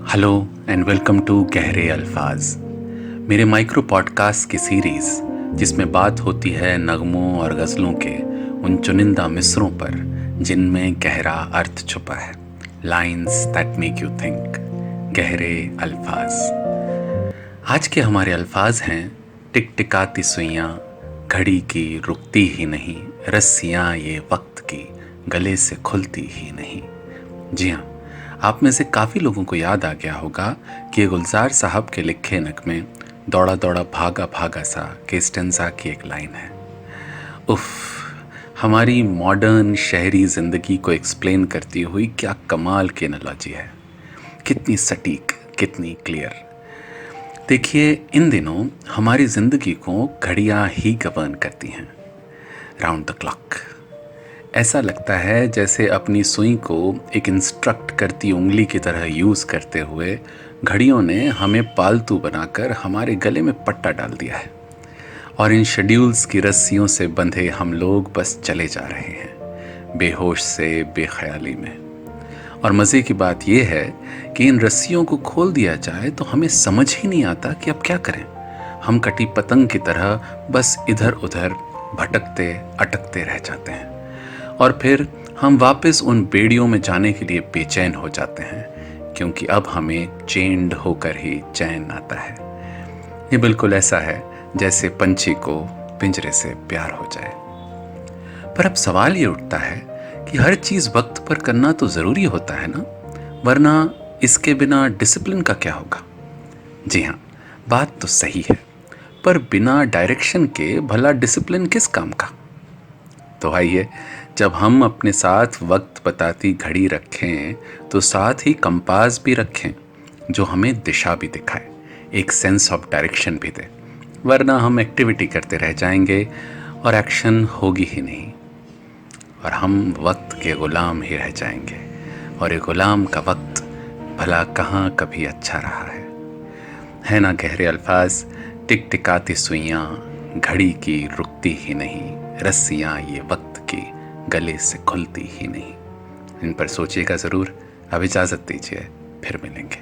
Hello and welcome to गहरे अल्फाज, मेरे माइक्रो पॉडकास्ट की सीरीज़ जिसमें बात होती है नगमों और गज़लों के उन चुनिंदा मिसरों पर जिनमें गहरा अर्थ छुपा है। Lines that make you think. गहरे अल्फाज। आज के हमारे अल्फाज हैं टिक टिकाती सुइयाँ, घड़ी की रुकती ही नहीं, रस्सियाँ ये वक्त की गले से खुलती ही नहीं। जी हाँ, आप में से काफ़ी लोगों को याद आ गया होगा कि ये गुलजार साहब के लिखे नगमे दौड़ा दौड़ा भागा भागा सा के स्टेंजा की एक लाइन है। उफ, हमारी मॉडर्न शहरी ज़िंदगी को एक्सप्लेन करती हुई क्या कमाल की एनालॉजी है। कितनी सटीक, कितनी क्लियर। देखिए, इन दिनों हमारी ज़िंदगी को घड़ियाँ ही गवर्न करती हैं, राउंड द क्लॉक। ऐसा लगता है जैसे अपनी सुई को एक इंस्ट्रक्ट करती उंगली की तरह यूज़ करते हुए घड़ियों ने हमें पालतू बनाकर हमारे गले में पट्टा डाल दिया है, और इन शेड्यूल्स की रस्सियों से बंधे हम लोग बस चले जा रहे हैं, बेहोश से बेख्याली में। और मज़े की बात यह है कि इन रस्सियों को खोल दिया जाए तो हमें समझ ही नहीं आता कि अब क्या करें। हम कटी पतंग की तरह बस इधर उधर भटकते अटकते रह जाते हैं, और फिर हम वापस उन बेड़ियों में जाने के लिए बेचैन हो जाते हैं, क्योंकि अब हमें चेंड होकर ही चैन आता है। ये बिल्कुल ऐसा है जैसे पंछी को पिंजरे से प्यार हो जाए। पर अब सवाल ये उठता है कि हर चीज़ वक्त पर करना तो ज़रूरी होता है ना, वरना इसके बिना डिसिप्लिन का क्या होगा। जी हाँ, बात तो सही है, पर बिना डायरेक्शन के भला डिसिप्लिन किस काम का। तो आइए, जब हम अपने साथ वक्त बताती घड़ी रखें तो साथ ही कंपास भी रखें, जो हमें दिशा भी दिखाए, एक सेंस ऑफ डायरेक्शन भी दे। वरना हम एक्टिविटी करते रह जाएंगे और एक्शन होगी ही नहीं, और हम वक्त के ग़ुलाम ही रह जाएंगे। और ये ग़ुलाम का वक्त भला कहाँ कभी अच्छा रहा है ना। गहरे अल्फाज, टिक टिकाती सुइयाँ, घड़ी की रुकती ही नहीं, रस्सियाँ ये वक्त की गले से खुलती ही नहीं। इन पर सोचिएगा ज़रूर। अब इजाज़त दीजिए, फिर मिलेंगे।